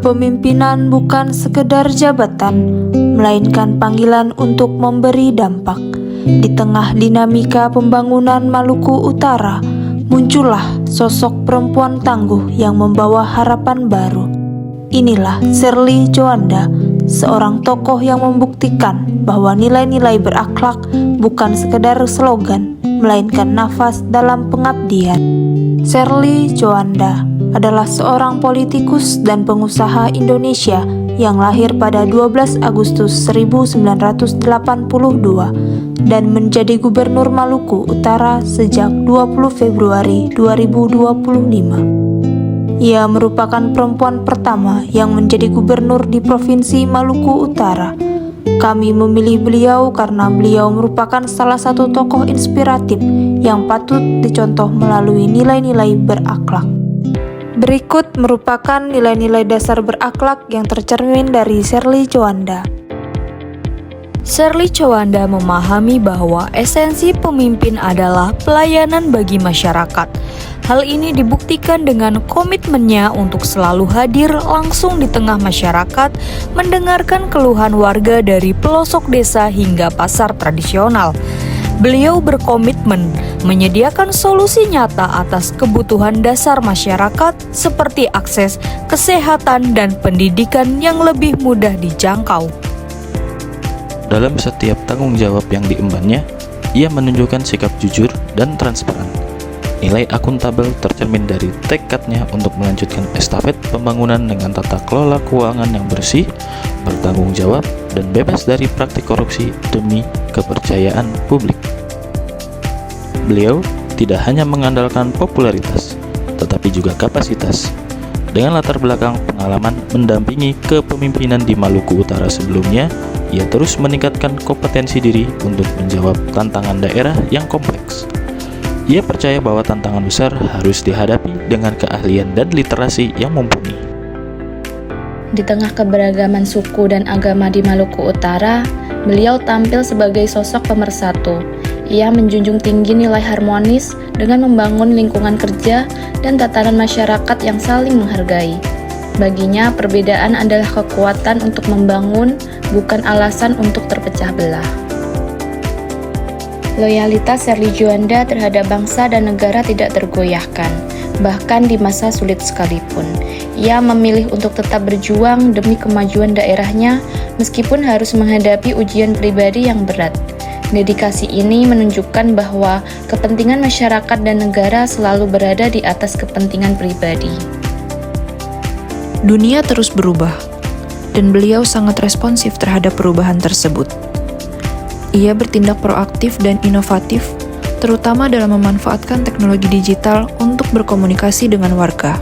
Kepemimpinan bukan sekedar jabatan, melainkan panggilan untuk memberi dampak. Di tengah dinamika pembangunan Maluku Utara, muncullah sosok perempuan tangguh yang membawa harapan baru. Inilah Shirley Juanda, seorang tokoh yang membuktikan bahwa nilai-nilai berakhlak bukan sekedar slogan, melainkan nafas dalam pengabdian. Shirley Juanda adalah seorang politikus dan pengusaha Indonesia yang lahir pada 12 Agustus 1982 dan menjadi Gubernur Maluku Utara sejak 20 Februari 2025. Ia merupakan perempuan pertama yang menjadi gubernur di Provinsi Maluku Utara. Kami memilih beliau karena beliau merupakan salah satu tokoh inspiratif yang patut dicontoh melalui nilai-nilai berakhlak. Berikut merupakan nilai-nilai dasar berakhlak yang tercermin dari Shirley Juanda. Shirley Juanda memahami bahwa esensi pemimpin adalah pelayanan bagi masyarakat. Hal ini dibuktikan dengan komitmennya untuk selalu hadir langsung di tengah masyarakat, mendengarkan keluhan warga dari pelosok desa hingga pasar tradisional. Beliau berkomitmen menyediakan solusi nyata atas kebutuhan dasar masyarakat seperti akses kesehatan dan pendidikan yang lebih mudah dijangkau. Dalam setiap tanggung jawab yang diembannya, ia menunjukkan sikap jujur dan transparan. Nilai akuntabel tercermin dari tekadnya untuk melanjutkan estafet pembangunan dengan tata kelola keuangan yang bersih, bertanggung jawab, dan bebas dari praktik korupsi demi kepercayaan publik. Beliau tidak hanya mengandalkan popularitas, tetapi juga kapasitas. Dengan latar belakang pengalaman mendampingi kepemimpinan di Maluku Utara sebelumnya, ia terus meningkatkan kompetensi diri untuk menjawab tantangan daerah yang kompleks. Ia percaya bahwa tantangan besar harus dihadapi dengan keahlian dan literasi yang mumpuni. Di tengah keberagaman suku dan agama di Maluku Utara, beliau tampil sebagai sosok pemersatu. Ia menjunjung tinggi nilai harmonis dengan membangun lingkungan kerja dan tatanan masyarakat yang saling menghargai. Baginya, perbedaan adalah kekuatan untuk membangun, bukan alasan untuk terpecah belah. Loyalitas Shirley Juanda terhadap bangsa dan negara tidak tergoyahkan, bahkan di masa sulit sekalipun. Ia memilih untuk tetap berjuang demi kemajuan daerahnya, meskipun harus menghadapi ujian pribadi yang berat. Dedikasi ini menunjukkan bahwa kepentingan masyarakat dan negara selalu berada di atas kepentingan pribadi. Dunia terus berubah, dan beliau sangat responsif terhadap perubahan tersebut. Ia bertindak proaktif dan inovatif, terutama dalam memanfaatkan teknologi digital untuk berkomunikasi dengan warga.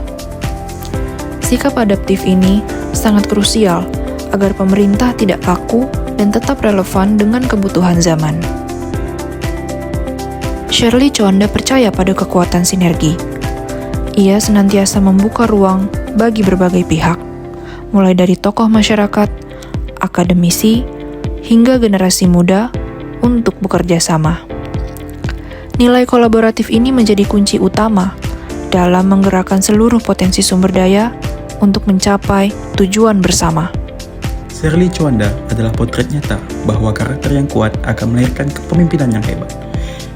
Sikap adaptif ini sangat krusial agar pemerintah tidak kaku dan tetap relevan dengan kebutuhan zaman. Shirley Juanda percaya pada kekuatan sinergi. Ia senantiasa membuka ruang bagi berbagai pihak, mulai dari tokoh masyarakat, akademisi, hingga generasi muda untuk bekerja sama. Nilai kolaboratif ini menjadi kunci utama dalam menggerakkan seluruh potensi sumber daya untuk mencapai tujuan bersama. Shirley Juanda adalah potret nyata bahwa karakter yang kuat akan melahirkan kepemimpinan yang hebat.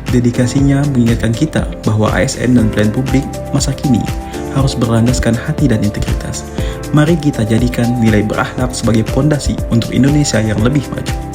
Dedikasinya mengingatkan kita bahwa ASN dan pelayan publik masa kini harus berlandaskan hati dan integritas. Mari kita jadikan nilai berakhlak sebagai fondasi untuk Indonesia yang lebih maju.